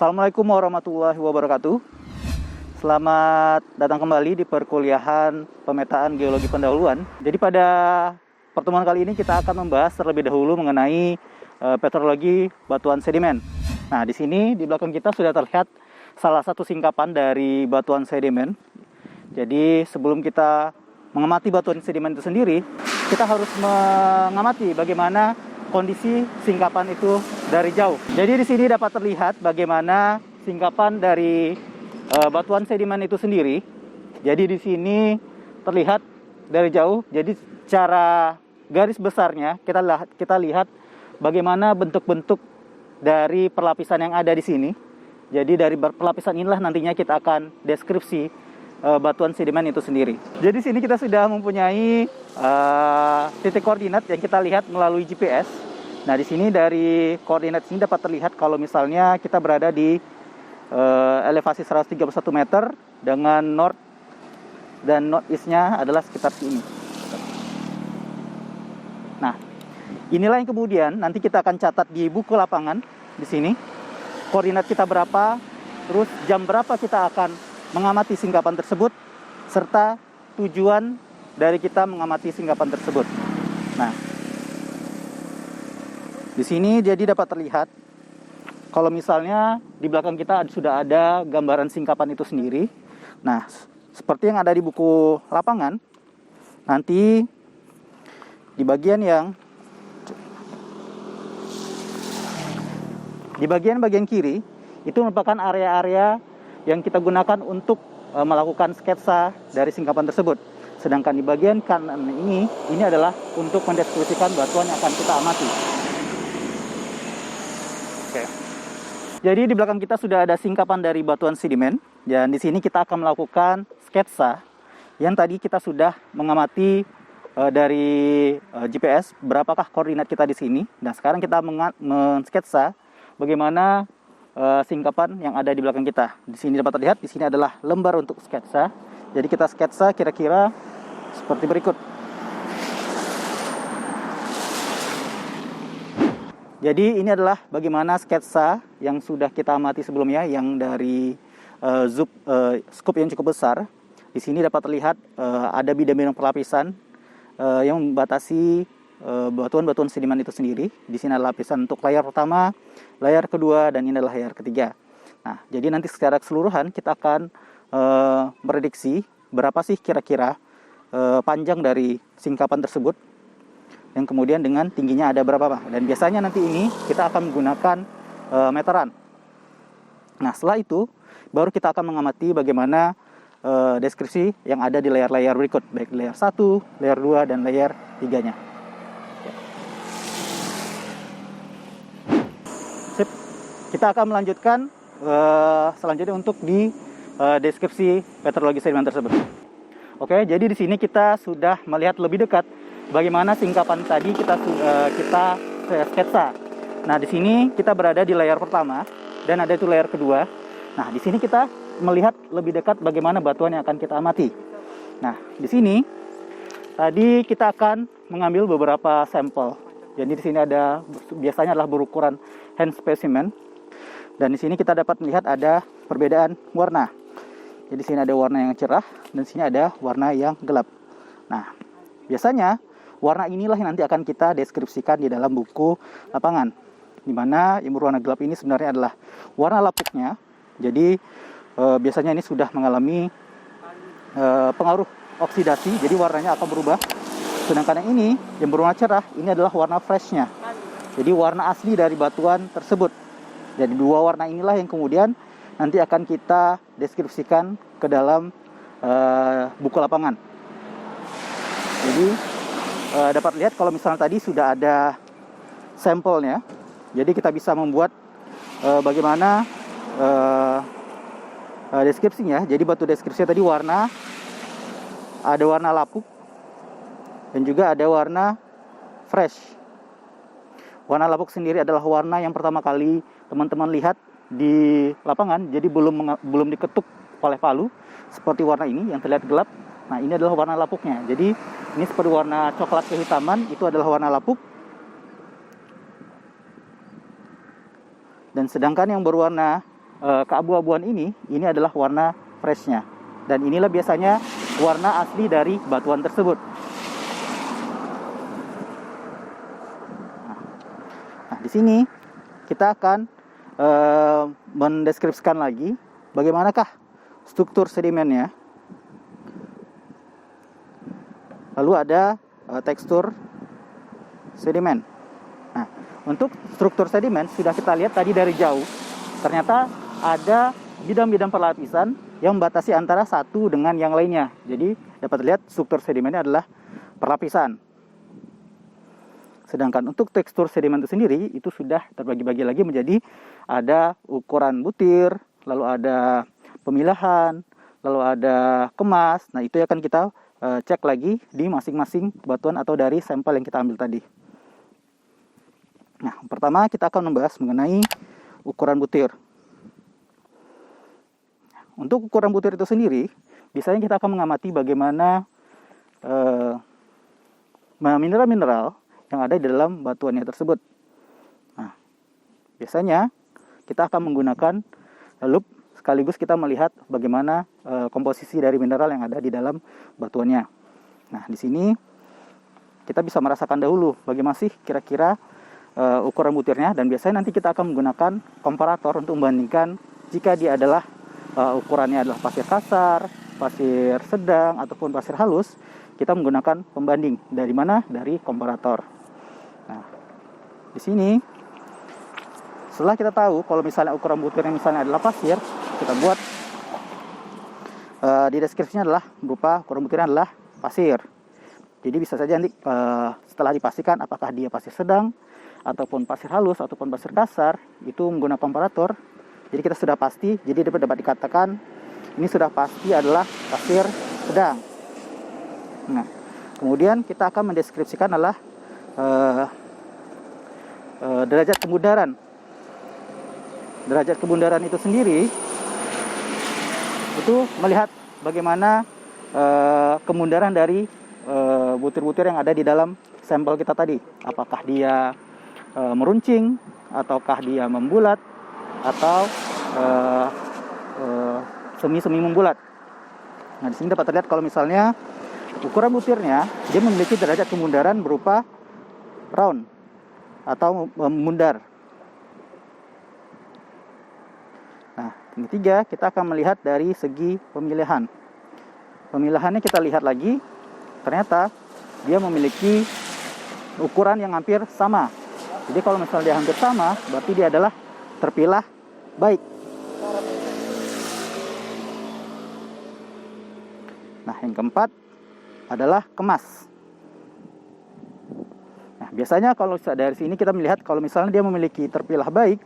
Assalamualaikum warahmatullahi wabarakatuh. Selamat datang kembali di perkuliahan pemetaan geologi pendahuluan. Jadi pada pertemuan kali ini kita akan membahas terlebih dahulu mengenai petrologi batuan sedimen. Nah, di sini di belakang kita sudah terlihat salah satu singkapan dari batuan sedimen. Jadi sebelum kita mengamati batuan sedimen itu sendiri, kita harus mengamati bagaimana kondisi singkapan itu dari jauh. Jadi di sini dapat terlihat bagaimana singkapan dari batuan sedimen itu sendiri. Jadi di sini terlihat dari jauh. Jadi secara garis besarnya kita lihat bagaimana bentuk-bentuk dari perlapisan yang ada di sini. Jadi dari perlapisan inilah nantinya kita akan deskripsi batuan sedimen itu sendiri. Jadi sini kita sudah mempunyai titik koordinat yang kita lihat melalui GPS. Nah, di sini dari koordinat ini dapat terlihat kalau misalnya kita berada di elevasi 131 meter dengan north dan northeast-nya adalah sekitar sini. Nah, inilah yang kemudian nanti kita akan catat di buku lapangan di sini. Koordinat kita berapa, terus jam berapa kita akan mengamati singkapan tersebut, serta tujuan dari kita mengamati singkapan tersebut. Nah, di sini jadi dapat terlihat kalau misalnya di belakang kita sudah ada gambaran singkapan itu sendiri. Nah, seperti yang ada di buku lapangan, nanti di bagian kiri itu merupakan area-area yang kita gunakan untuk melakukan sketsa dari singkapan tersebut. Sedangkan di bagian kanan ini adalah untuk mendeskripsikan batuan yang akan kita amati. Oke. Jadi di belakang kita sudah ada singkapan dari batuan sedimen, dan di sini kita akan melakukan sketsa yang tadi kita sudah mengamati dari GPS berapakah koordinat kita di sini. Dan sekarang kita mensketsa bagaimana singkapan yang ada di belakang kita. Di sini dapat terlihat di sini adalah lembar untuk sketsa. Jadi kita sketsa kira-kira seperti berikut. Jadi ini adalah bagaimana sketsa yang sudah kita amati sebelumnya, yang dari scope yang cukup besar. Di sini dapat terlihat ada bidang-bidang perlapisan yang membatasi batuan-batuan sedimen itu sendiri. Di sini ada lapisan untuk layar pertama, layar kedua, dan ini adalah layar ketiga. Nah, jadi nanti secara keseluruhan kita akan prediksi berapa sih kira-kira panjang dari singkapan tersebut, yang kemudian dengan tingginya ada berapa Pak. Dan biasanya nanti ini kita akan menggunakan meteran. Nah, setelah itu baru kita akan mengamati bagaimana deskripsi yang ada di layar-layar berikut, baik layar 1, layar 2, dan layar 3-nya. Sip. Kita akan melanjutkan selanjutnya untuk di deskripsi petrologi sedimen tersebut. Oke, jadi di sini kita sudah melihat lebih dekat bagaimana singkapan tadi kita sketsa. Nah, di sini kita berada di layar pertama dan ada itu layar kedua. Nah, di sini kita melihat lebih dekat bagaimana batuan yang akan kita amati. Nah, di sini tadi kita akan mengambil beberapa sampel. Jadi di sini ada biasanya adalah berukuran hand specimen. Dan di sini kita dapat melihat ada perbedaan warna. Jadi di sini ada warna yang cerah dan di sini ada warna yang gelap. Nah, biasanya warna inilah yang nanti akan kita deskripsikan di dalam buku lapangan. Di mana yang berwarna gelap ini sebenarnya adalah warna lapuknya. Jadi biasanya ini sudah mengalami pengaruh oksidasi, jadi warnanya akan berubah. Sedangkan yang ini yang berwarna cerah, ini adalah warna freshnya. Jadi warna asli dari batuan tersebut. Jadi dua warna inilah yang kemudian nanti akan kita deskripsikan ke dalam buku lapangan. Jadi dapat lihat kalau misalnya tadi sudah ada sampelnya, jadi kita bisa membuat bagaimana deskripsinya. Jadi batu deskripsinya tadi ada warna lapuk dan juga ada warna fresh. Warna lapuk sendiri adalah warna yang pertama kali teman-teman lihat di lapangan, jadi belum diketuk oleh palu seperti warna ini yang terlihat gelap. Nah, ini adalah warna lapuknya. Jadi ini seperti warna coklat kehitaman, itu adalah warna lapuk. Dan sedangkan yang berwarna keabu-abuan ini adalah warna freshnya. Dan inilah biasanya warna asli dari batuan tersebut. Nah, di sini kita akan mendeskripsikan lagi bagaimanakah struktur sedimennya. Lalu ada tekstur sedimen. Nah, untuk struktur sedimen sudah kita lihat tadi dari jauh. Ternyata ada bidang-bidang perlapisan yang membatasi antara satu dengan yang lainnya. Jadi dapat dilihat struktur sedimennya adalah perlapisan. Sedangkan untuk tekstur sedimen itu sendiri itu sudah terbagi-bagi lagi menjadi ada ukuran butir, lalu ada pemilahan, lalu ada kemas. Nah, itu akan kita cek lagi di masing-masing batuan atau dari sampel yang kita ambil tadi. Nah, pertama kita akan membahas mengenai ukuran butir. Untuk ukuran butir itu sendiri, biasanya kita akan mengamati bagaimana mineral-mineral yang ada di dalam batuannya tersebut. Nah, biasanya kita akan menggunakan lup sekaligus kita melihat bagaimana komposisi dari mineral yang ada di dalam batuannya. Nah, di sini kita bisa merasakan dahulu bagaimana sih kira-kira ukuran butirnya, dan biasanya nanti kita akan menggunakan komparator untuk membandingkan jika dia adalah ukurannya adalah pasir kasar, pasir sedang, ataupun pasir halus. Kita menggunakan pembanding dari mana? Dari komparator. Nah, di sini setelah kita tahu kalau misalnya ukuran butirnya misalnya adalah pasir, kita buat di deskripsinya adalah berupa ukuran butirnya adalah pasir. Jadi bisa saja nanti setelah dipastikan apakah dia pasir sedang, ataupun pasir halus, ataupun pasir kasar, itu menggunakan komparator. Jadi kita sudah pasti, jadi dapat dikatakan ini sudah pasti adalah pasir sedang. Nah, kemudian kita akan mendeskripsikan adalah derajat kebundaran. Derajat kebundaran itu sendiri itu melihat bagaimana kemundaran dari butir-butir yang ada di dalam sampel kita tadi. Apakah dia meruncing, ataukah dia membulat, atau semi-semi membulat. Nah, di sini dapat terlihat kalau misalnya ukuran butirnya dia memiliki derajat kemundaran berupa round atau memundar. Nah, yang ketiga kita akan melihat dari segi pemilihan. Pemilahannya kita lihat lagi, ternyata dia memiliki ukuran yang hampir sama. Jadi kalau misalnya dia hampir sama, berarti dia adalah terpilah baik. Nah, yang keempat adalah kemas. Nah, biasanya kalau dari sini kita melihat kalau misalnya dia memiliki terpilah baik,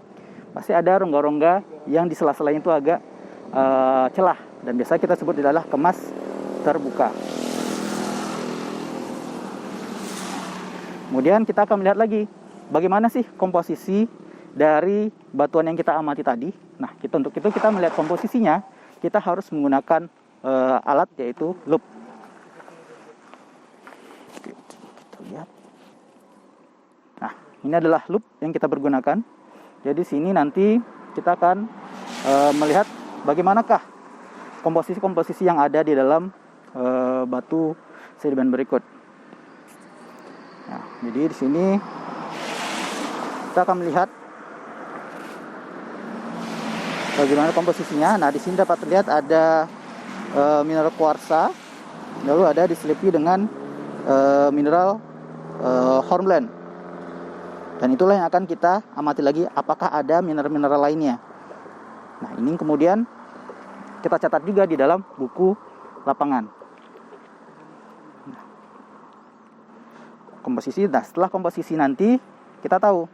pasti ada rongga-rongga yang di sela-selanya itu agak celah, dan biasanya kita sebut adalah kemas terbuka. Kemudian kita akan melihat lagi bagaimana sih komposisi dari batuan yang kita amati tadi. Nah, untuk itu kita melihat komposisinya, kita harus menggunakan alat yaitu lup. Oke, kita lihat. Nah, ini adalah lup yang kita pergunakan. Jadi sini nanti kita akan melihat bagaimanakah komposisi-komposisi yang ada di dalam batu sedimen berikut. Nah, jadi di sini kita akan melihat bagaimana komposisinya. Nah, di sini dapat terlihat ada mineral kuarsa, lalu ada diselipi dengan mineral hornblende. Dan itulah yang akan kita amati lagi apakah ada mineral-mineral lainnya. Nah, ini kemudian kita catat juga di dalam buku lapangan. Komposisi. Nah, setelah komposisi nanti kita tahu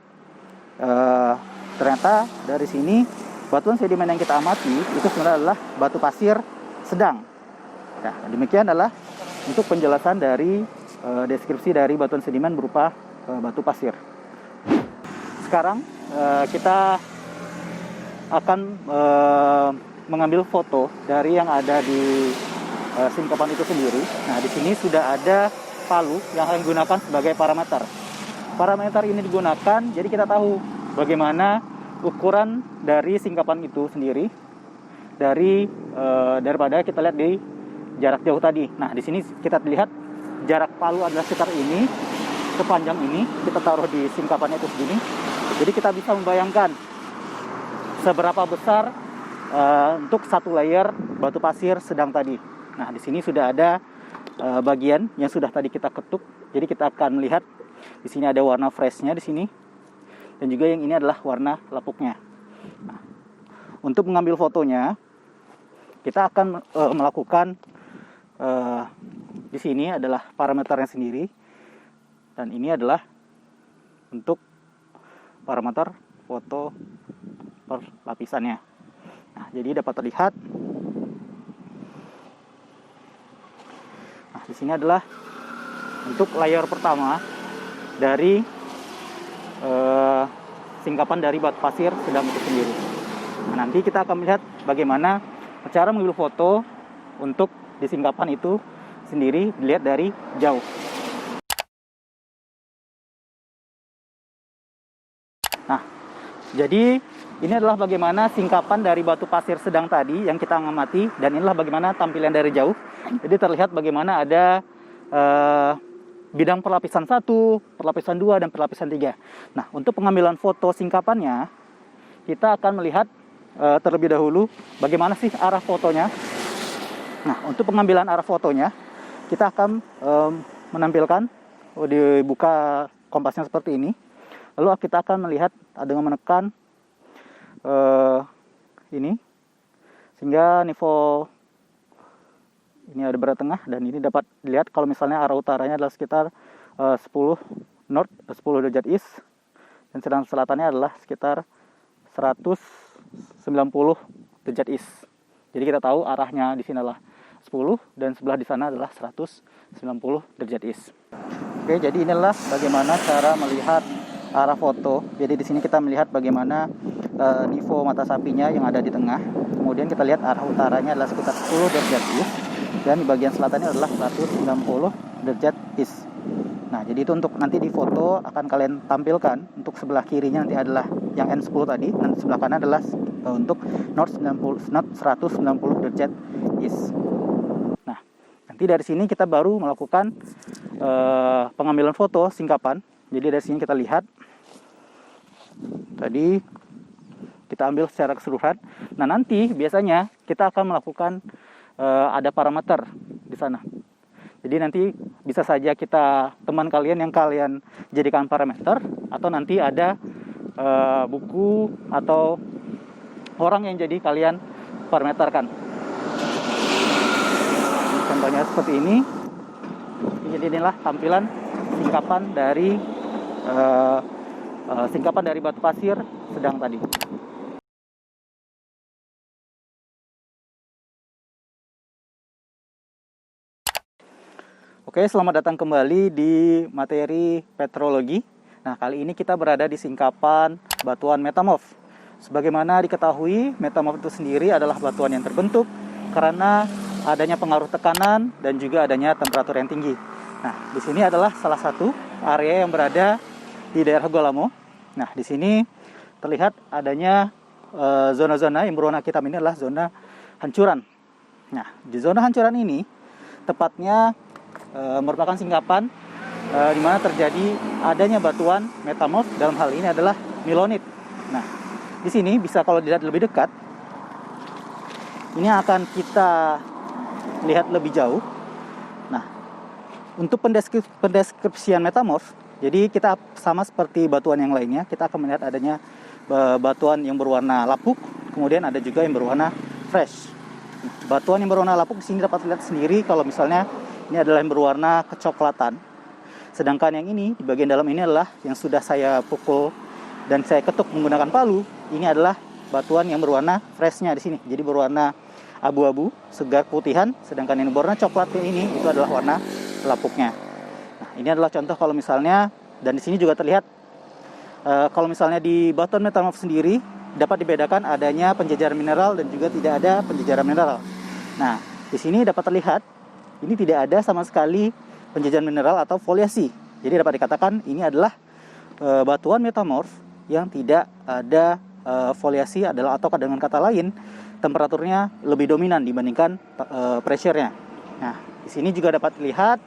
ternyata dari sini batuan sedimen yang kita amati itu sebenarnya adalah batu pasir sedang. Nah, demikian adalah untuk penjelasan dari deskripsi dari batuan sedimen berupa batu pasir. Sekarang kita akan mengambil foto dari yang ada di singkapan itu sendiri. Nah, di sini sudah ada palu yang akan digunakan sebagai parameter. Parameter ini digunakan, jadi kita tahu bagaimana ukuran dari singkapan itu sendiri daripada kita lihat di jarak jauh tadi. Nah, di sini kita lihat jarak palu adalah sekitar ini, sepanjang ini, kita taruh di singkapannya itu segini. Jadi kita bisa membayangkan seberapa besar untuk satu layer batu pasir sedang tadi. Nah, di sini sudah ada bagian yang sudah tadi kita ketuk. Jadi kita akan melihat di sini ada warna freshnya di sini, dan juga yang ini adalah warna lapuknya. Nah, untuk mengambil fotonya, kita akan melakukan di sini adalah parameternya sendiri, dan ini adalah untuk parameter foto per lapisannya. Nah, jadi dapat terlihat. Nah, di sini adalah untuk layer pertama dari singkapan dari batu pasir sedang itu sendiri. Nah, nanti kita akan melihat bagaimana cara mengambil foto untuk di singkapan itu sendiri dilihat dari jauh. Nah, jadi ini adalah bagaimana singkapan dari batu pasir sedang tadi yang kita amati, dan inilah bagaimana tampilan dari jauh. Jadi terlihat bagaimana ada bidang perlapisan 1, perlapisan 2, dan perlapisan 3. Nah, untuk pengambilan foto singkapannya, kita akan melihat terlebih dahulu bagaimana sih arah fotonya. Nah, untuk pengambilan arah fotonya, kita akan menampilkan, dibuka kompasnya seperti ini. Lalu kita akan melihat dengan menekan ini, sehingga nivo ini ada berada tengah, dan ini dapat dilihat kalau misalnya arah utaranya adalah sekitar 10 north, 10 derajat east, dan sedang selatannya adalah sekitar 190 derajat east. Jadi kita tahu arahnya di sini adalah 10 dan sebelah di sana adalah 190 derajat east. Oke, jadi inilah bagaimana cara melihat arah foto. Jadi di sini kita melihat bagaimana nivo mata sapinya yang ada di tengah. Kemudian kita lihat arah utaranya adalah sekitar 10 derajat east, dan di bagian selatannya adalah 190 derajat east. Nah, jadi itu untuk nanti di foto akan kalian tampilkan. Untuk sebelah kirinya nanti adalah yang N10 tadi, dan sebelah kanan adalah untuk north 190 derajat east. Nah, nanti dari sini kita baru melakukan pengambilan foto singkapan. Jadi dari sini kita lihat tadi kita ambil secara keseluruhan. Nah, nanti biasanya kita akan melakukan ada parameter di sana. Jadi nanti bisa saja teman kalian yang kalian jadikan parameter, atau nanti ada buku atau orang yang jadi kalian parameterkan. Contohnya seperti ini. Jadi inilah tampilan singkapan dari batu pasir sedang tadi. Oke, selamat datang kembali di materi petrologi. Nah, kali ini kita berada di singkapan batuan metamorf. Sebagaimana diketahui, metamorf itu sendiri adalah batuan yang terbentuk karena adanya pengaruh tekanan dan juga adanya temperatur yang tinggi. Nah, di sini adalah salah satu area yang berada di daerah Gua Lamo. Nah, di sini terlihat adanya zona-zona yang berwarna hitam. Ini adalah zona hancuran. Nah, di zona hancuran ini tepatnya merupakan singkapan di mana terjadi adanya batuan metamorf. Dalam hal ini adalah milonit. Nah, di sini bisa kalau dilihat lebih dekat, ini akan kita lihat lebih jauh. Nah, untuk pendeskripsian metamorf, jadi kita sama seperti batuan yang lainnya, kita akan melihat adanya batuan yang berwarna lapuk, kemudian ada juga yang berwarna fresh. Batuan yang berwarna lapuk di sini dapat dilihat sendiri kalau misalnya ini adalah yang berwarna kecoklatan. Sedangkan yang ini di bagian dalam ini adalah yang sudah saya pukul dan saya ketuk menggunakan palu. Ini adalah batuan yang berwarna freshnya di sini. Jadi berwarna abu-abu, segar putihan. Sedangkan yang berwarna coklatnya ini itu adalah warna lapuknya. Nah, ini adalah contoh kalau misalnya, dan di sini juga terlihat kalau misalnya di batuan metamorf sendiri dapat dibedakan adanya penjajaran mineral dan juga tidak ada penjajaran mineral. Nah, di sini dapat terlihat ini tidak ada sama sekali penjajaran mineral atau foliasi. Jadi dapat dikatakan ini adalah batuan metamorf yang tidak ada foliasi adalah, atau dengan kata lain, temperaturnya lebih dominan dibandingkan pressure-nya. Nah, di sini juga dapat dilihat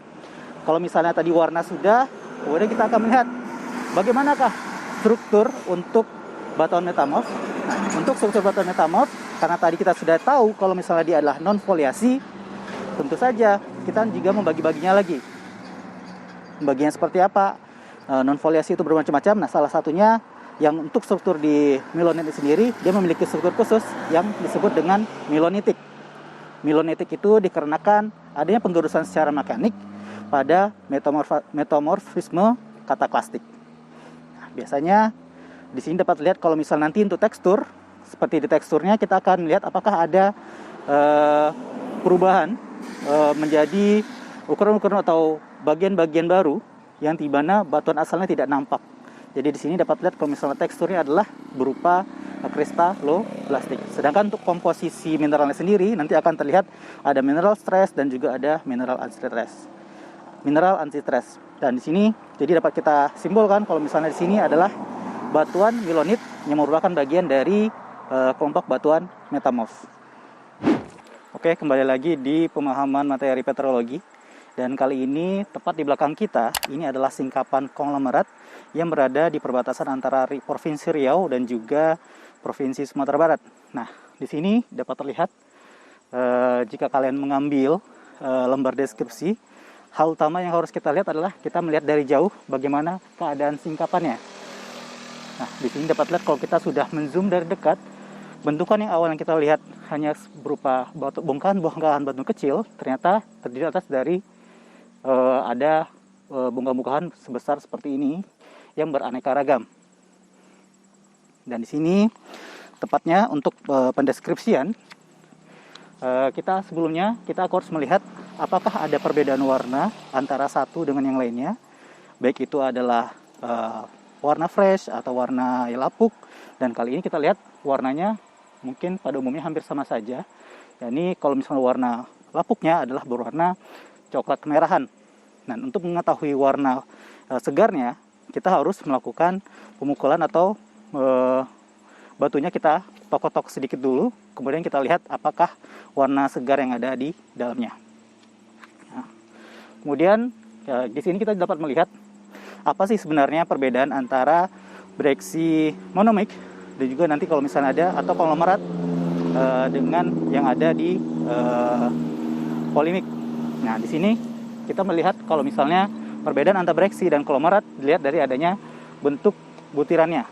kalau misalnya tadi warna sudah, kemudian kita akan melihat bagaimanakah struktur untuk batuan metamorf. Nah, untuk struktur batuan metamorf, karena tadi kita sudah tahu kalau misalnya dia adalah non foliasi, tentu saja kita juga membagi-baginya lagi. Bagian seperti apa? Non foliasi itu bermacam-macam. Nah, salah satunya yang untuk struktur di milonit sendiri, dia memiliki struktur khusus yang disebut dengan milonitik. Milonitik itu dikarenakan adanya penggerusan secara mekanik pada metamorfisme kataklastik. Nah, biasanya di sini dapat lihat kalau misal nanti untuk tekstur, seperti di teksturnya kita akan melihat apakah ada perubahan menjadi ukuran-ukuran atau bagian-bagian baru yang di mana batuan asalnya tidak nampak. Jadi di sini dapat lihat kalau misalnya teksturnya adalah berupa kristalloplastik. Sedangkan untuk komposisi mineralnya sendiri nanti akan terlihat ada mineral stress dan juga ada mineral antistress. Mineral antistress. Dan di sini jadi dapat kita simbolkan kalau misalnya di sini adalah batuan milonit yang merupakan bagian dari kelompok batuan metamorf. Oke, kembali lagi di pemahaman materi petrologi. Dan kali ini tepat di belakang kita, ini adalah singkapan konglomerat yang berada di perbatasan antara Provinsi Riau dan juga Provinsi Sumatera Barat. Nah, di sini dapat terlihat jika kalian mengambil lembar deskripsi, hal utama yang harus kita lihat adalah kita melihat dari jauh bagaimana keadaan singkapannya. Nah, di sini dapat lihat kalau kita sudah menzoom dari dekat, bentukan yang awal yang kita lihat hanya berupa bongkahan batu kecil, ternyata terdiri atas dari ada bongkahan sebesar seperti ini yang beraneka ragam. Dan di sini tepatnya untuk pendeskripsian, kita sebelumnya kita harus melihat apakah ada perbedaan warna antara satu dengan yang lainnya, baik itu adalah warna fresh atau warna lapuk. Dan kali ini kita lihat warnanya mungkin pada umumnya hampir sama saja. Ini kalau misalnya warna lapuknya adalah berwarna coklat kemerahan. Nah, untuk mengetahui warna segarnya, kita harus melakukan pemukulan atau batunya kita tokok-tokok sedikit dulu, kemudian kita lihat apakah warna segar yang ada di dalamnya. Nah, kemudian di sini kita dapat melihat apa sih sebenarnya perbedaan antara breksi monomik dan juga nanti kalau misalnya ada atau konglomerat dengan yang ada di polimik. Nah, di sini kita melihat kalau misalnya perbedaan antara breksi dan konglomerat dilihat dari adanya bentuk butirannya.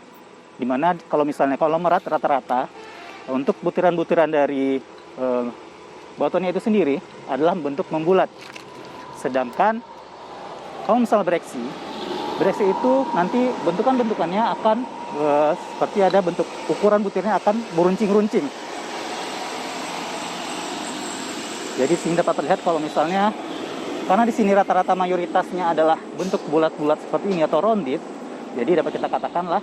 Dimana kalau misalnya konglomerat rata-rata untuk butiran-butiran dari batuannya itu sendiri adalah bentuk membulat. Sedangkan kalau misalnya breksi itu nanti bentukannya akan seperti ada bentuk ukuran butirnya akan beruncing-runcing. Jadi sini dapat terlihat kalau misalnya karena di sini rata-rata mayoritasnya adalah bentuk bulat-bulat seperti ini atau rounded, jadi dapat kita katakanlah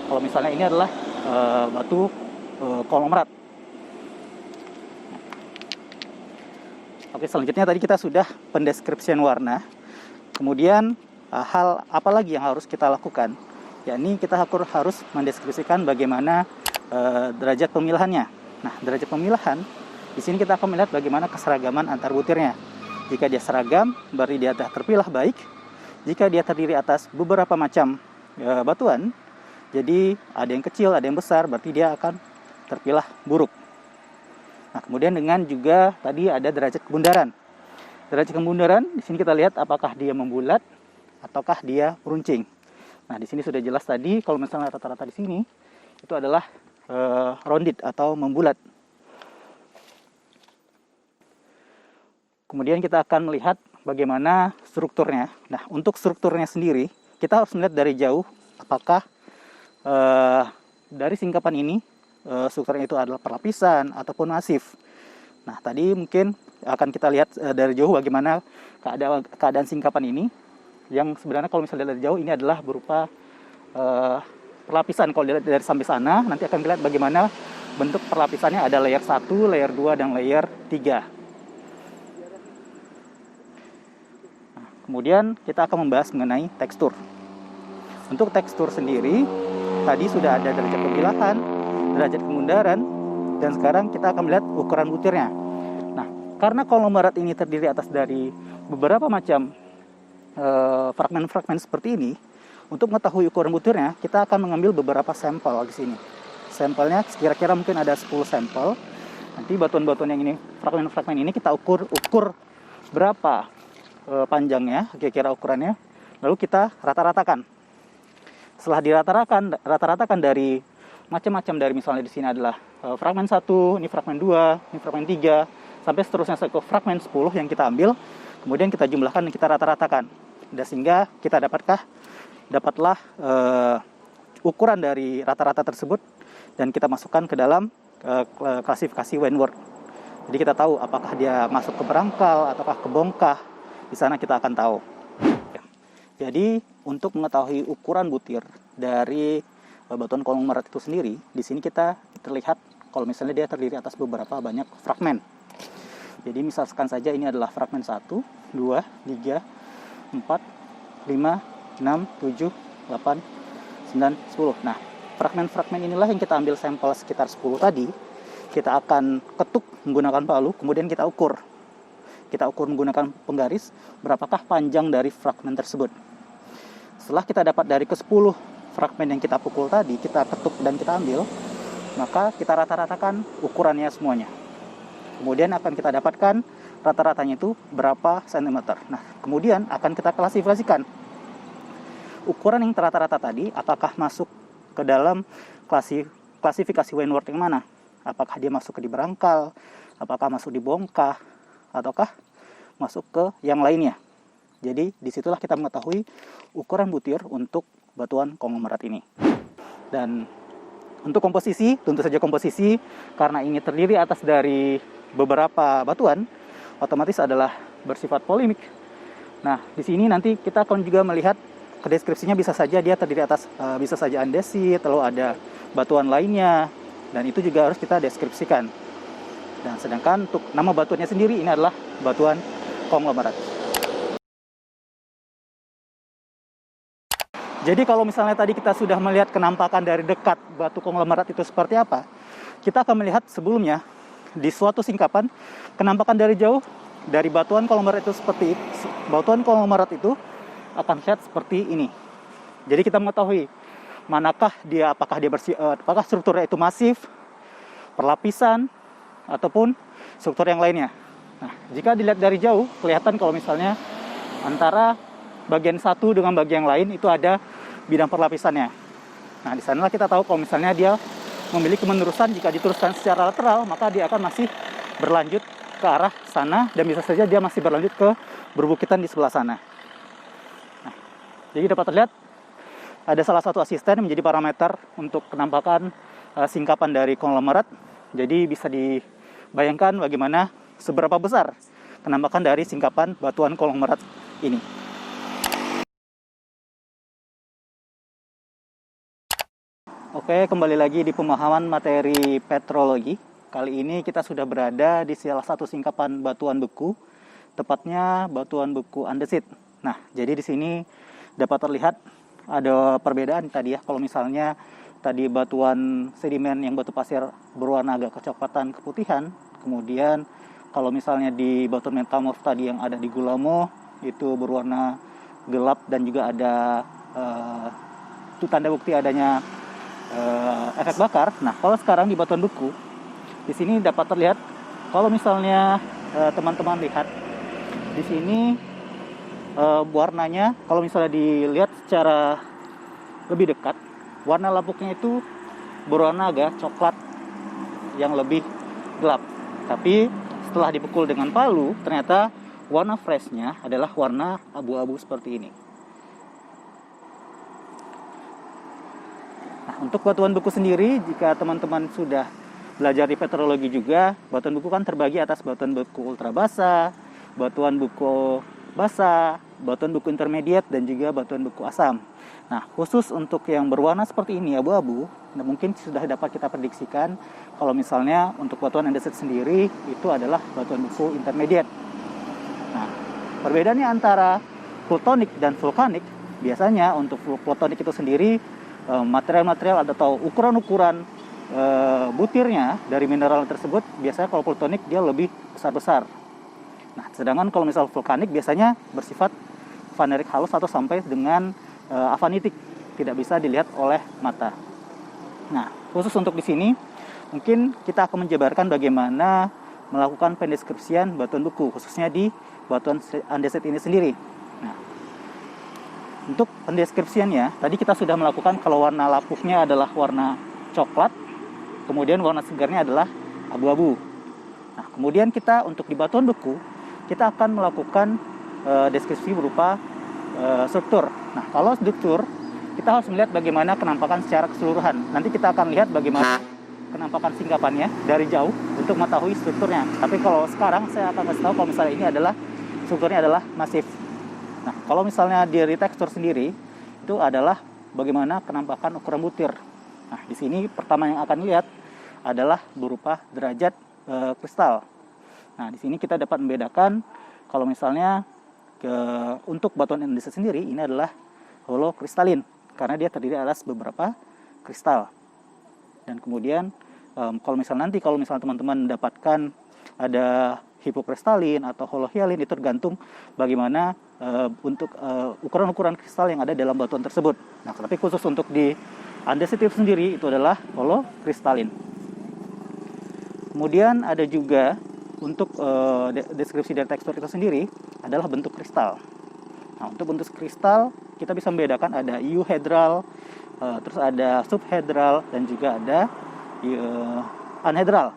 kalau misalnya ini adalah batu konglomerat. Oke, selanjutnya tadi kita sudah pendeskripsian warna. Kemudian hal apa lagi yang harus kita lakukan? Yakni kita harus mendeskripsikan bagaimana derajat pemilahannya. Nah, derajat pemilahan di sini kita akan melihat bagaimana keseragaman antar butirnya. Jika dia seragam, berarti dia telah terpilah baik. Jika dia terdiri atas beberapa macam batuan, jadi ada yang kecil, ada yang besar, berarti dia akan terpilah buruk. Nah, kemudian dengan juga tadi ada derajat kebundaran. Derajat kebundaran di sini kita lihat apakah dia membulat ataukah dia runcing. Nah, di sini sudah jelas tadi kalau misalnya rata-rata di sini itu adalah rounded atau membulat. Kemudian kita akan melihat bagaimana strukturnya. Nah, untuk strukturnya sendiri, kita harus melihat dari jauh apakah dari singkapan ini strukturnya itu adalah perlapisan ataupun masif. Nah, tadi mungkin akan kita lihat dari jauh bagaimana keadaan singkapan ini. Yang sebenarnya kalau misalnya dari jauh ini adalah berupa perlapisan. Kalau dilihat dari sampai sana, nanti akan kita lihat bagaimana bentuk perlapisannya ada layer 1, layer 2, dan layer 3. Kemudian kita akan membahas mengenai tekstur. Untuk tekstur sendiri, tadi sudah ada derajat pemilahan, derajat kemundaran, dan sekarang kita akan melihat ukuran butirnya. Nah, karena konglomerat ini terdiri atas dari beberapa macam fragmen-fragmen seperti ini, untuk mengetahui ukuran butirnya, kita akan mengambil beberapa sampel di sini. Sampelnya kira-kira mungkin ada 10 sampel. Nanti batuan-batuan yang ini, fragmen-fragmen ini kita ukur berapa panjangnya, kira-kira ukurannya. Lalu kita rata-ratakan. Setelah dirata-ratakan dari macam-macam, dari misalnya di sini adalah fragmen 1, ini fragmen 2, ini fragmen 3, sampai seterusnya ke fragmen 10 yang kita ambil, kemudian kita jumlahkan dan kita rata-ratakan. Dan sehingga kita dapatlah ukuran dari rata-rata tersebut, dan kita masukkan ke dalam klasifikasi Wentworth. Jadi kita tahu apakah dia masuk ke berangkal ataukah ke bongkah. Di sana kita akan tahu. Jadi untuk mengetahui ukuran butir dari batuan konglomerat itu sendiri, di sini kita terlihat kalau misalnya dia terdiri atas beberapa banyak fragmen. Jadi misalkan saja ini adalah fragmen 1, 2, 3, 4, 5, 6, 7, 8, 9, 10. Nah, fragmen-fragmen inilah yang kita ambil sampel sekitar 10 tadi. Kita akan ketuk menggunakan palu, kemudian kita ukur. Kita ukur menggunakan penggaris berapakah panjang dari fragmen tersebut. Setelah kita dapat dari ke-10 fragmen yang kita pukul tadi, kita ketuk dan kita ambil, maka kita rata-ratakan ukurannya semuanya. Kemudian akan kita dapatkan rata-ratanya itu berapa sentimeter. Nah, kemudian akan kita klasifikasikan ukuran yang rata-rata tadi, apakah masuk ke dalam klasifikasi Wentworth yang mana? Apakah dia masuk ke di berangkal, apakah masuk di bongkah, ataukah masuk ke yang lainnya. Jadi disitulah kita mengetahui ukuran butir untuk batuan konglomerat ini. Dan untuk komposisi, tentu saja komposisi, karena ini terdiri atas dari beberapa batuan, otomatis adalah bersifat polimik. Nah, di sini nanti kita akan juga melihat ke deskripsinya, bisa saja dia terdiri atas bisa saja andesit, lalu ada batuan lainnya, dan itu juga harus kita deskripsikan. Dan sedangkan untuk nama batuannya sendiri, ini adalah batuan konglomerat. Jadi kalau misalnya tadi kita sudah melihat kenampakan dari dekat batu konglomerat itu seperti apa, kita akan melihat sebelumnya di suatu singkapan kenampakan dari jauh dari batuan konglomerat itu seperti batuan konglomerat itu akan terlihat seperti ini. Jadi kita mengetahui manakah dia, apakah strukturnya itu masif, perlapisan, ataupun struktur yang lainnya. Nah, jika dilihat dari jauh, kelihatan kalau misalnya antara bagian satu dengan bagian lain itu ada bidang perlapisannya. Nah, di sanalah kita tahu kalau misalnya dia memiliki penerusan, jika diteruskan secara lateral, maka dia akan masih berlanjut ke arah sana, dan bisa saja dia masih berlanjut ke berbukitan di sebelah sana. Nah, jadi dapat terlihat ada salah satu asisten yang menjadi parameter untuk kenampakan singkapan dari konglomerat. Jadi bisa dibayangkan bagaimana seberapa besar kenampakan dari singkapan batuan konglomerat ini. Oke, kembali lagi di pemahaman materi petrologi. Kali ini kita sudah berada di salah satu singkapan batuan beku, tepatnya batuan beku andesit. Nah, jadi di sini dapat terlihat ada perbedaan tadi ya. Kalau misalnya tadi batuan sedimen yang batu pasir berwarna agak kecoklatan keputihan, kemudian kalau misalnya di batuan metamorf tadi yang ada di Gulamo itu berwarna gelap dan juga ada itu tanda bukti adanya efek bakar. Nah, kalau sekarang di batuan beku, di sini dapat terlihat kalau misalnya teman-teman lihat di sini warnanya, kalau misalnya dilihat secara lebih dekat, warna lapuknya itu berwarna agak coklat yang lebih gelap. Tapi setelah dipukul dengan palu, ternyata warna freshnya adalah warna abu-abu seperti ini. Nah, untuk batuan beku sendiri, jika teman-teman sudah belajar di petrologi juga, batuan beku kan terbagi atas batuan beku ultra basa, batuan beku basa, batuan beku intermediate, dan juga batuan beku asam. Nah, khusus untuk yang berwarna seperti ini, abu-abu, nah mungkin sudah dapat kita prediksikan kalau misalnya untuk batuan andesit sendiri itu adalah batuan beku intermediate. Nah, perbedaannya antara plutonik dan vulkanik, biasanya untuk plutonik itu sendiri material-material atau ukuran-ukuran butirnya dari mineral tersebut biasanya kalau plutonik dia lebih besar-besar. Nah, sedangkan kalau misal vulkanik biasanya bersifat vanerik halus atau sampai dengan avanitik, tidak bisa dilihat oleh mata. Nah, khusus untuk di sini mungkin kita akan menjabarkan bagaimana melakukan pendeskripsian batuan beku, khususnya di batuan andesit ini sendiri. Nah, untuk pendeskripsiannya, tadi kita sudah melakukan kalau warna lapuhnya adalah warna coklat, kemudian warna segarnya adalah abu-abu. Nah, kemudian kita untuk di batuan beku, kita akan melakukan deskripsi berupa struktur. Nah, kalau struktur, kita harus melihat bagaimana kenampakan secara keseluruhan. Nanti kita akan lihat bagaimana kenampakan singkapannya dari jauh untuk mengetahui strukturnya. Tapi kalau sekarang saya akan kasih tahu kalau misalnya ini adalah strukturnya adalah masif. Nah, kalau misalnya dari tekstur sendiri, itu adalah bagaimana kenampakan ukuran butir. Nah, di sini pertama yang akan dilihat adalah berupa derajat kristal. Nah, di sini kita dapat membedakan kalau misalnya untuk batuan andesit sendiri ini adalah holokristalin karena dia terdiri atas beberapa kristal. Dan kemudian kalau misalnya teman-teman mendapatkan ada hipokristalin atau holohyalin, itu tergantung bagaimana untuk ukuran-ukuran kristal yang ada dalam batuan tersebut. Nah, tapi khusus untuk di andesit sendiri itu adalah holokristalin. Kemudian ada juga untuk deskripsi dari tekstur itu sendiri adalah bentuk kristal. Nah, untuk bentuk kristal kita bisa membedakan ada euhedral, terus ada subhedral, dan juga ada anhedral.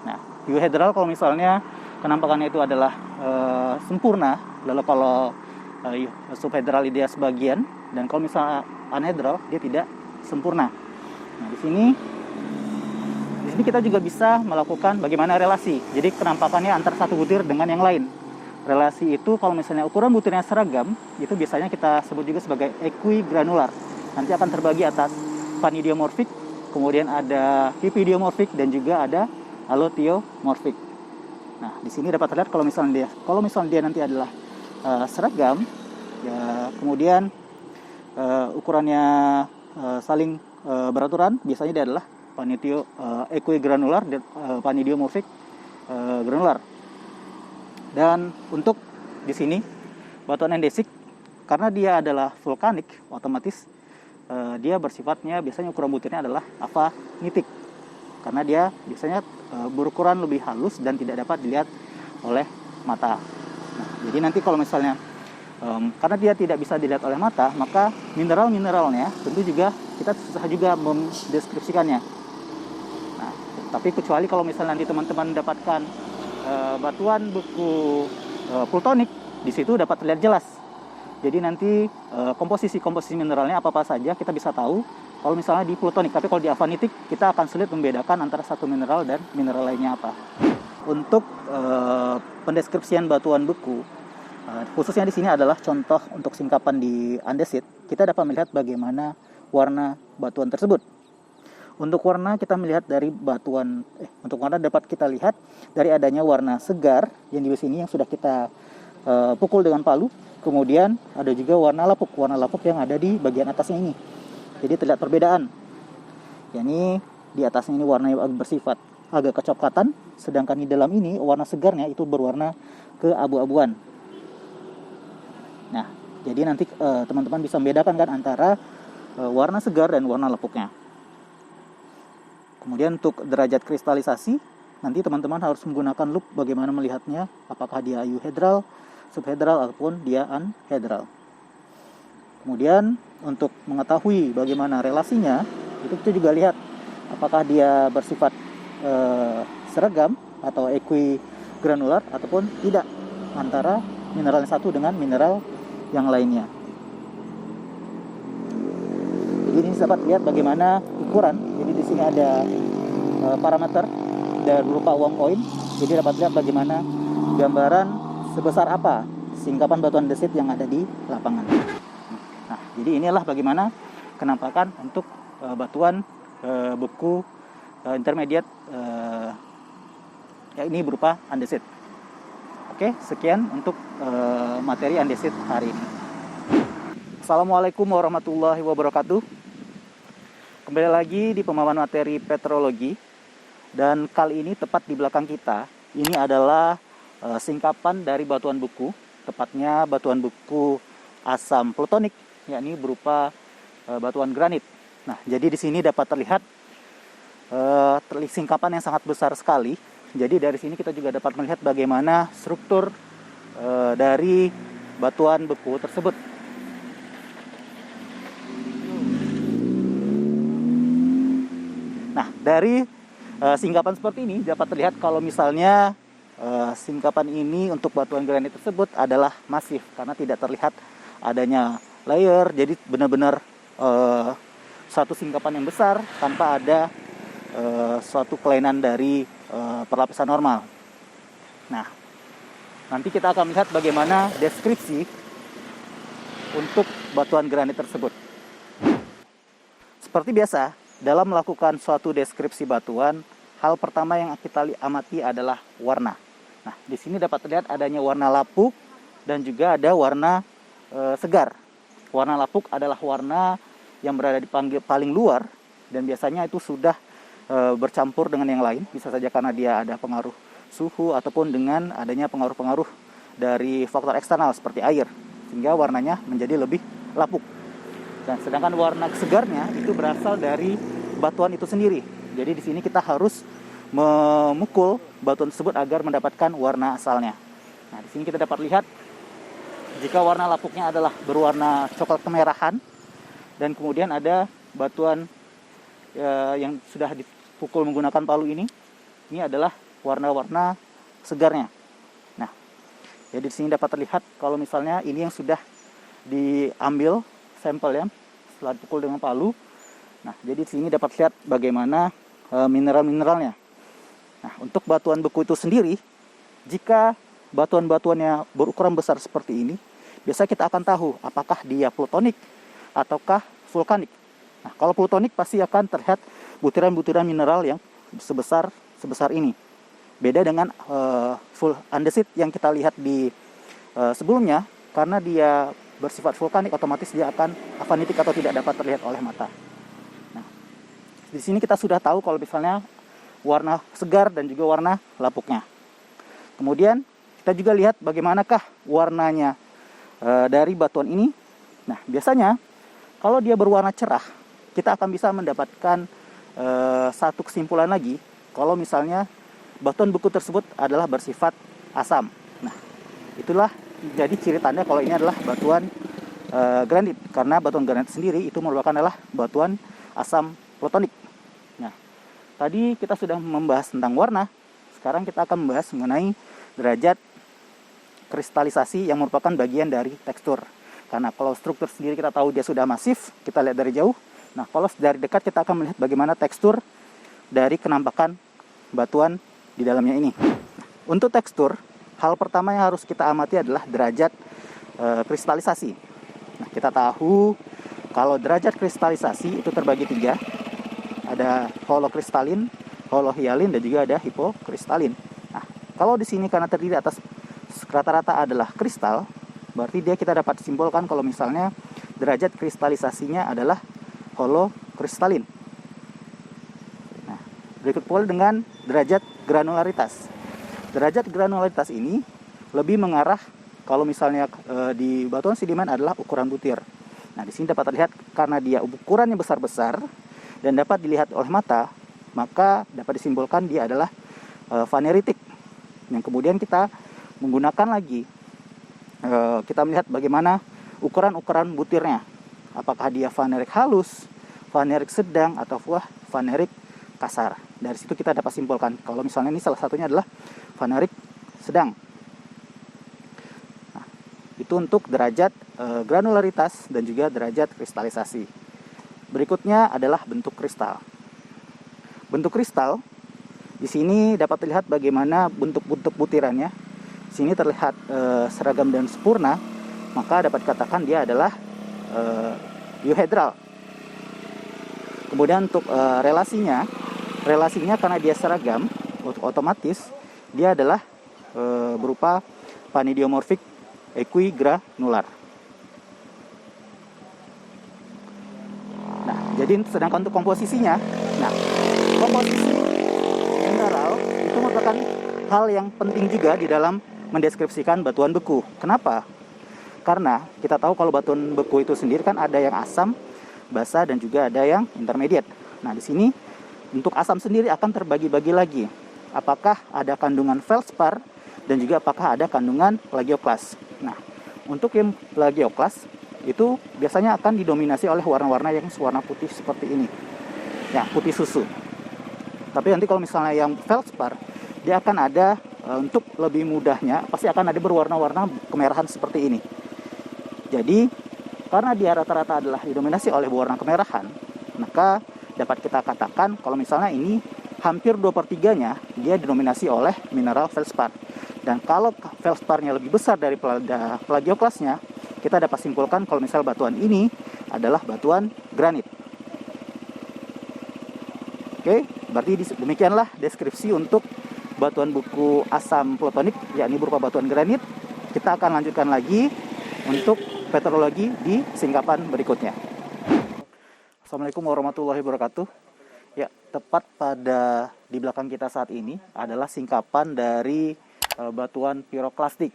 Nah, euhedral kalau misalnya kenampakannya itu adalah sempurna, lalu kalau subhedral dia sebagian, dan kalau misalnya anhedral dia tidak sempurna. Nah, di sini kita juga bisa melakukan bagaimana relasi. Jadi kenampakannya antara satu butir dengan yang lain. Relasi itu kalau misalnya ukuran butirnya seragam, itu biasanya kita sebut juga sebagai equigranular. Nanti akan terbagi atas vanadiomorfik, kemudian ada pipidiomorfik, dan juga ada allotiomorfik. Nah, di sini dapat terlihat kalau misalnya dia nanti adalah seragam, ya, kemudian ukurannya saling beraturan, biasanya dia adalah equigranular dan vanadiomorfik granular. Dan untuk di sini batuan andesit karena dia adalah vulkanik, otomatis dia bersifatnya biasanya ukuran butirnya adalah avanitik karena dia biasanya berukuran lebih halus dan tidak dapat dilihat oleh mata. Nah, jadi nanti kalau misalnya karena dia tidak bisa dilihat oleh mata, maka mineral-mineralnya tentu juga kita susah juga mendeskripsikannya. Tapi kecuali kalau misalnya nanti teman-teman mendapatkan batuan beku plutonik, di situ dapat terlihat jelas. Jadi nanti komposisi mineralnya apa saja kita bisa tahu kalau misalnya di plutonik. Tapi kalau di avanitik kita akan sulit membedakan antara satu mineral dan mineral lainnya apa. Untuk pendeskripsian batuan beku, khususnya di sini adalah contoh untuk singkapan di andesit. Kita dapat melihat bagaimana warna batuan tersebut. Untuk warna kita melihat dari untuk warna dapat kita lihat dari adanya warna segar yang di sini yang sudah kita pukul dengan palu. Kemudian ada juga warna lapuk yang ada di bagian atasnya ini. Jadi terlihat perbedaan. Yakni di atasnya ini warnanya bersifat agak kecoklatan, sedangkan di dalam ini warna segarnya itu berwarna keabu-abuan. Nah, jadi nanti teman-teman bisa membedakan kan antara warna segar dan warna lapuknya. Kemudian untuk derajat kristalisasi, nanti teman-teman harus menggunakan lup bagaimana melihatnya, apakah dia euhedral, subhedral, ataupun dia anhedral. Kemudian untuk mengetahui bagaimana relasinya, itu kita juga lihat apakah dia bersifat seragam atau equigranular ataupun tidak antara mineral yang satu dengan mineral yang lainnya. Jadi ini dapat lihat bagaimana ukuran. Jadi di sini ada parameter dan berupa uang koin. Jadi dapat lihat bagaimana gambaran sebesar apa singkapan batuan andesit yang ada di lapangan. Nah, jadi inilah bagaimana kenampakan untuk batuan beku intermediate ya ini berupa andesit. Oke, sekian untuk materi andesit hari ini. Assalamualaikum warahmatullahi wabarakatuh. Kembali lagi di pemaparan materi petrologi. Dan kali ini tepat di belakang kita, ini adalah singkapan dari batuan beku, tepatnya batuan beku asam plutonik, yakni berupa batuan granit. Nah, jadi di sini dapat terlihat singkapan yang sangat besar sekali. Jadi dari sini kita juga dapat melihat bagaimana struktur dari batuan beku tersebut. Nah, dari singkapan seperti ini dapat terlihat kalau misalnya singkapan ini untuk batuan granit tersebut adalah masif karena tidak terlihat adanya layer. Jadi benar-benar suatu singkapan yang besar tanpa ada suatu kelainan dari perlapisan normal. Nah, nanti kita akan melihat bagaimana deskripsi untuk batuan granit tersebut. Seperti biasa, dalam melakukan suatu deskripsi batuan, hal pertama yang kita amati adalah warna. Nah, di sini dapat terlihat adanya warna lapuk dan juga ada warna segar. Warna lapuk adalah warna yang berada di paling luar dan biasanya itu sudah bercampur dengan yang lain. Bisa saja karena dia ada pengaruh suhu ataupun dengan adanya pengaruh-pengaruh dari faktor eksternal seperti air, sehingga warnanya menjadi lebih lapuk. Dan sedangkan warna segarnya itu berasal dari batuan itu sendiri. Jadi di sini kita harus memukul batuan tersebut agar mendapatkan warna asalnya. Nah, di sini kita dapat lihat jika warna lapuknya adalah berwarna coklat kemerahan dan kemudian ada batuan yang sudah dipukul menggunakan palu ini adalah warna-warna segarnya. Nah, jadi di sini dapat terlihat kalau misalnya ini yang sudah diambil sampel ya setelah dipukul dengan palu. Nah, jadi di sini dapat lihat bagaimana mineral-mineralnya. Nah, untuk batuan beku itu sendiri, jika batuan-batuannya berukuran besar seperti ini, biasa kita akan tahu apakah dia plutonik ataukah vulkanik. Nah, kalau plutonik pasti akan terlihat butiran-butiran mineral yang sebesar ini. Beda dengan full andesit yang kita lihat di sebelumnya, karena dia bersifat vulkanik, otomatis dia akan avanitik atau tidak dapat terlihat oleh mata. Nah, di sini kita sudah tahu kalau misalnya warna segar dan juga warna lapuknya. Kemudian kita juga lihat bagaimanakah warnanya dari batuan ini. Nah, biasanya kalau dia berwarna cerah, kita akan bisa mendapatkan satu kesimpulan lagi kalau misalnya batuan beku tersebut adalah bersifat asam. Nah, itulah jadi ciri tanda kalau ini adalah batuan granit, karena batuan granit sendiri itu merupakan adalah batuan asam plutonik. Nah, tadi kita sudah membahas tentang warna. Sekarang kita akan membahas mengenai derajat kristalisasi yang merupakan bagian dari tekstur. Karena kalau struktur sendiri kita tahu dia sudah masif, kita lihat dari jauh. Nah, kalau dari dekat kita akan melihat bagaimana tekstur dari kenampakan batuan di dalamnya ini. Untuk tekstur, hal pertama yang harus kita amati adalah derajat kristalisasi. Nah, kita tahu kalau derajat kristalisasi itu terbagi 3. Ada holokristalin, holohialin, dan juga ada hipokristalin. Nah, kalau di sini karena terdiri atas rata-rata adalah kristal, berarti dia kita dapat simpulkan kalau misalnya derajat kristalisasinya adalah holokristalin. Nah, berikut pula dengan derajat granularitas. Derajat granularitas ini lebih mengarah kalau misalnya di batuan sedimen adalah ukuran butir. Nah, di sini dapat terlihat karena dia ukurannya besar-besar dan dapat dilihat oleh mata, maka dapat disimpulkan dia adalah faneritik. Yang kemudian kita menggunakan lagi, kita melihat bagaimana ukuran-ukuran butirnya. Apakah dia fanerik halus, fanerik sedang, atau fanerik kasar. Dari situ kita dapat simpulkan kalau misalnya ini salah satunya adalah fanerik sedang. Nah, itu untuk derajat granularitas dan juga derajat kristalisasi. Berikutnya adalah bentuk kristal. Bentuk kristal di sini dapat terlihat bagaimana bentuk-bentuk butirannya. Di sini terlihat seragam dan sempurna, maka dapat dikatakan dia adalah euhedral. Kemudian untuk relasinya karena dia seragam, otomatis dia adalah berupa vanadiomorfik equigranular. Nah, jadi Jadi sedangkan untuk komposisinya, nah komposisi mineral itu merupakan hal yang penting juga di dalam mendeskripsikan batuan beku. Kenapa? Karena kita tahu kalau batuan beku itu sendiri kan ada yang asam, basa, dan juga ada yang intermediate. Nah, di sini untuk asam sendiri akan terbagi-bagi lagi. Apakah ada kandungan feldspar dan juga apakah ada kandungan plagioklas. Nah, untuk yang plagioklas itu biasanya akan didominasi oleh warna-warna yang warna putih seperti ini. Ya, putih susu. Tapi nanti kalau misalnya yang feldspar, dia akan ada untuk lebih mudahnya pasti akan ada berwarna-warna kemerahan seperti ini. Jadi karena dia rata-rata adalah didominasi oleh warna kemerahan, maka dapat kita katakan kalau misalnya ini hampir 2/3-nya dia didominasi oleh mineral feldspar. Dan kalau feldsparnya lebih besar dari plagioklasnya, kita dapat simpulkan kalau misal batuan ini adalah batuan granit. Oke, berarti demikianlah deskripsi untuk batuan beku asam plutonik, yakni berupa batuan granit. Kita akan lanjutkan lagi untuk petrologi di singkapan berikutnya. Assalamualaikum warahmatullahi wabarakatuh. Ya, tepat pada di belakang kita saat ini adalah singkapan dari batuan piroklastik.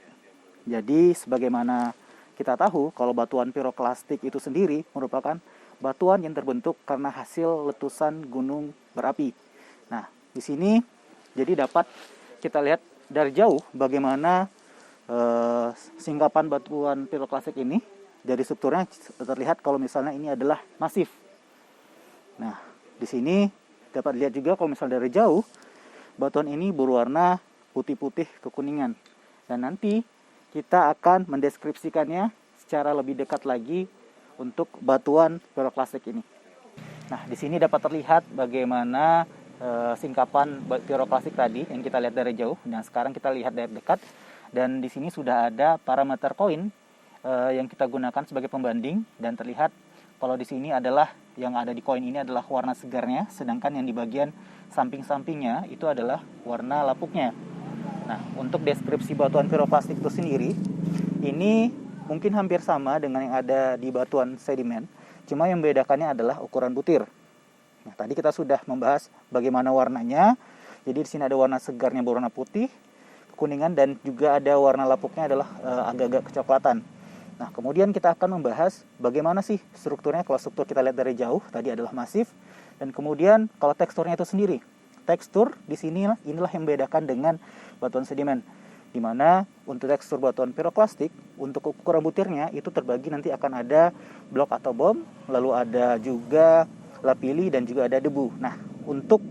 Jadi sebagaimana kita tahu kalau batuan piroklastik itu sendiri merupakan batuan yang terbentuk karena hasil letusan gunung berapi. Nah, di sini jadi dapat kita lihat dari jauh bagaimana singkapan batuan piroklastik ini dari strukturnya terlihat kalau misalnya ini adalah masif. Nah, di sini dapat dilihat juga kalau misalnya dari jauh batuan ini berwarna putih-putih kekuningan. Dan nanti kita akan mendeskripsikannya secara lebih dekat lagi untuk batuan piroklastik ini. Nah, di sini dapat terlihat bagaimana singkapan piroklastik tadi yang kita lihat dari jauh, dan sekarang kita lihat dari dekat. Dan di sini sudah ada parameter koin yang kita gunakan sebagai pembanding, dan terlihat kalau di sini adalah yang ada di koin ini adalah warna segarnya, sedangkan yang di bagian samping-sampingnya itu adalah warna lapuknya. Nah, untuk deskripsi batuan piroklastik itu sendiri, ini mungkin hampir sama dengan yang ada di batuan sedimen, cuma yang membedakannya adalah ukuran butir. Nah, tadi kita sudah membahas bagaimana warnanya. Jadi di sini ada warna segarnya berwarna putih, kekuningan, dan juga ada warna lapuknya adalah agak-agak kecoklatan. Nah, kemudian kita akan membahas bagaimana sih strukturnya. Kalau struktur kita lihat dari jauh tadi adalah masif, dan kemudian kalau teksturnya itu sendiri. Tekstur di sini inilah yang membedakan dengan batuan sedimen. Di mana untuk tekstur batuan piroklastik, untuk ukuran butirnya itu terbagi nanti akan ada blok atau bom, lalu ada juga lapili, dan juga ada debu. Nah, untuk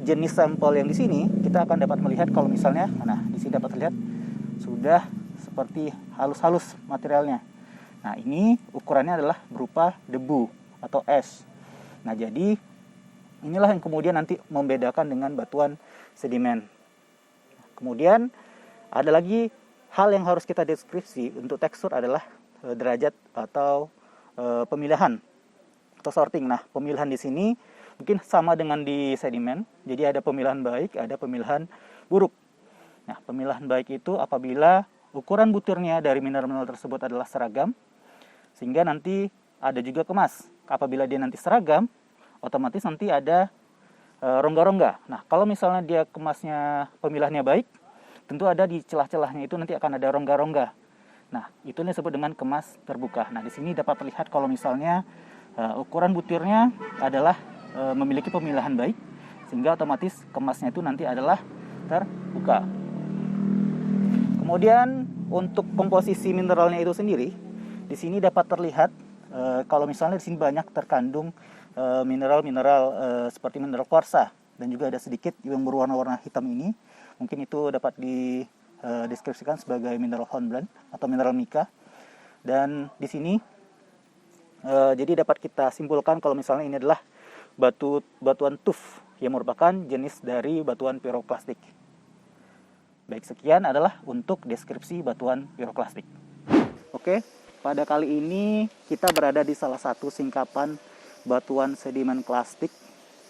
jenis sampel yang di sini kita akan dapat melihat kalau misalnya, nah di sini dapat terlihat sudah seperti halus-halus materialnya. Nah, ini ukurannya adalah berupa debu atau es. Nah, jadi inilah yang kemudian nanti membedakan dengan batuan sedimen. Kemudian ada lagi hal yang harus kita deskripsi untuk tekstur adalah derajat atau pemilihan atau sorting. Nah, pemilihan di sini mungkin sama dengan di sedimen. Jadi ada pemilihan baik, ada pemilihan buruk. Nah, pemilihan baik itu apabila ukuran butirnya dari mineral-mineral tersebut adalah seragam, sehingga nanti ada juga kemas. Apabila dia nanti seragam, otomatis nanti ada rongga-rongga. Nah, kalau misalnya dia kemasnya pemilihannya baik, tentu ada di celah-celahnya itu nanti akan ada rongga-rongga. Nah, itu disebut dengan kemas terbuka. Nah, di sini dapat terlihat kalau misalnya ukuran butirnya adalah memiliki pemilihan baik, sehingga otomatis kemasnya itu nanti adalah terbuka. Kemudian untuk komposisi mineralnya itu sendiri, di sini dapat terlihat kalau misalnya di sini banyak terkandung mineral-mineral seperti mineral kuarsa, dan juga ada sedikit yang berwarna-warna hitam ini. Mungkin itu dapat dideskripsikan sebagai mineral hornblende atau mineral mica. Dan di sini jadi dapat kita simpulkan kalau misalnya ini adalah batuan tuf yang merupakan jenis dari batuan piroklastik. Baik, sekian adalah untuk deskripsi batuan piroklastik. Oke, pada kali ini kita berada di salah satu singkapan batuan sedimen klastik.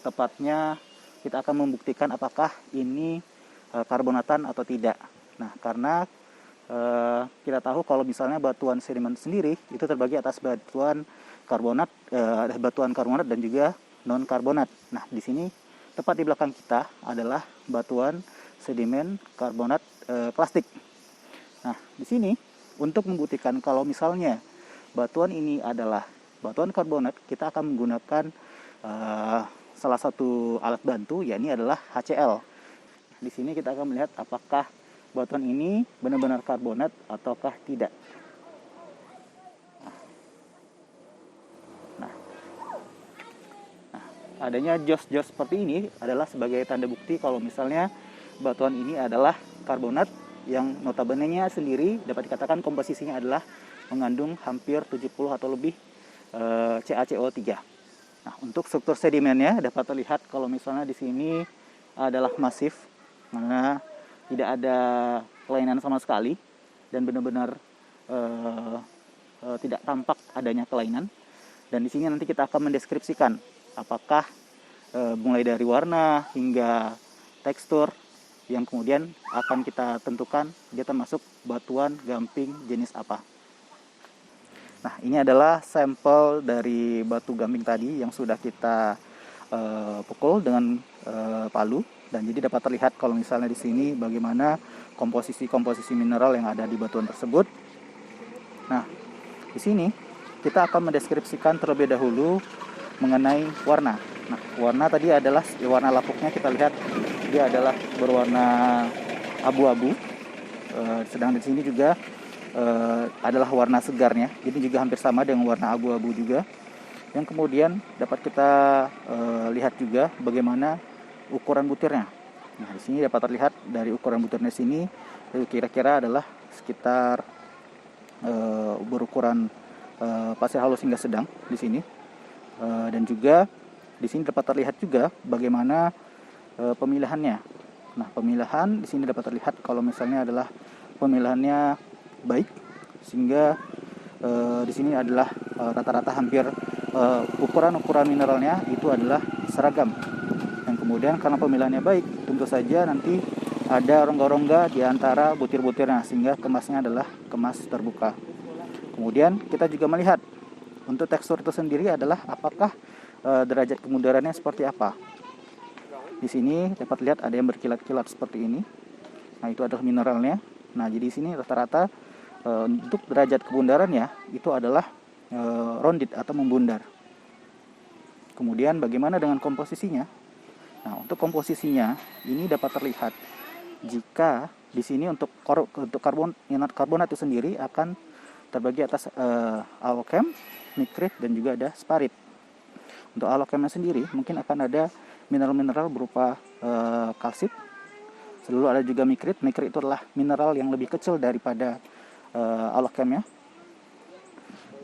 Tepatnya kita akan membuktikan apakah ini karbonatan atau tidak. Nah, karena kita tahu kalau misalnya batuan sedimen sendiri itu terbagi atas batuan karbonat, batuan karbonat dan juga non karbonat. Nah, di sini tepat di belakang kita adalah batuan sedimen karbonat plastik. Nah, di sini untuk membuktikan kalau misalnya batuan ini adalah batuan karbonat, kita akan menggunakan salah satu alat bantu, yakni adalah HCl. Di sini kita akan melihat apakah batuan ini benar-benar karbonat ataukah tidak. Nah, adanya jos-jos seperti ini adalah sebagai tanda bukti kalau misalnya batuan ini adalah karbonat yang notabene-nya sendiri dapat dikatakan komposisinya adalah mengandung hampir 70 atau lebih CaCO3. Nah, untuk struktur sedimennya dapat terlihat kalau misalnya di sini adalah masif, mana tidak ada kelainan sama sekali dan benar-benar tidak tampak adanya kelainan. Dan di sini nanti kita akan mendeskripsikan apakah mulai dari warna hingga tekstur yang kemudian akan kita tentukan dia termasuk batuan gamping jenis apa. Nah, ini adalah sampel dari batu gamping tadi yang sudah kita pukul dengan palu, dan jadi dapat terlihat kalau misalnya di sini bagaimana komposisi mineral yang ada di batuan tersebut. Nah, di sini kita akan mendeskripsikan terlebih dahulu mengenai warna. Nah, warna tadi adalah warna lapuknya, kita lihat dia adalah berwarna abu-abu. Sedang di sini juga adalah warna segarnya, ini juga hampir sama dengan warna abu-abu juga. Yang kemudian dapat kita lihat juga bagaimana ukuran butirnya. Nah, di sini dapat terlihat dari ukuran butirnya sini kira-kira adalah sekitar berukuran pasir halus hingga sedang di sini. Dan juga di sini dapat terlihat juga bagaimana pemilihannya. Nah, pemilihan di sini dapat terlihat kalau misalnya adalah pemilihannya baik, sehingga di sini adalah rata-rata hampir ukuran mineralnya itu adalah seragam. Dan kemudian karena pemilihannya baik, tentu saja nanti ada rongga-rongga di antara butir-butirnya sehingga kemasnya adalah kemas terbuka. Kemudian kita juga melihat untuk tekstur itu sendiri adalah apakah derajat kemundarannya seperti apa. Di sini dapat lihat ada yang berkilat-kilat seperti ini. Nah, itu adalah mineralnya. Nah, jadi di sini rata-rata untuk derajat kemundarannya itu adalah rounded atau membundar. Kemudian bagaimana dengan komposisinya? Nah, untuk komposisinya ini dapat terlihat jika di sini untuk karbonat itu sendiri akan terbagi atas alochem, nitrit, dan juga ada sparit. Untuk alochemnya sendiri mungkin akan ada mineral-mineral berupa kalsit. Selalu ada juga mikrit. Mikrit itu adalah mineral yang lebih kecil daripada alochemnya.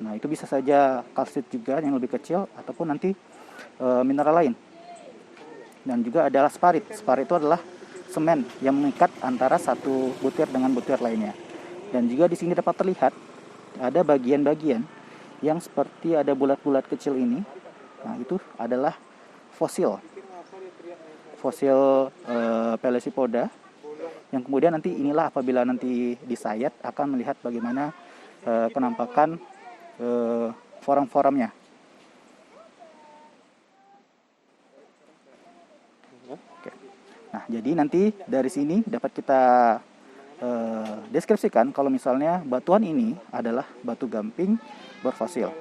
Nah, itu bisa saja kalsit juga yang lebih kecil ataupun nanti mineral lain. Dan juga adalah sparit. Sparit itu adalah semen yang mengikat antara satu butir dengan butir lainnya. Dan juga di sini dapat terlihat ada bagian-bagian yang seperti ada bulat-bulat kecil ini. Nah, itu adalah fosil Pelecypoda, yang kemudian nanti inilah apabila nanti disayat akan melihat bagaimana penampakan forum-forumnya. Oke. Nah, jadi nanti dari sini dapat kita deskripsikan kalau misalnya batuan ini adalah batu gamping berfosil.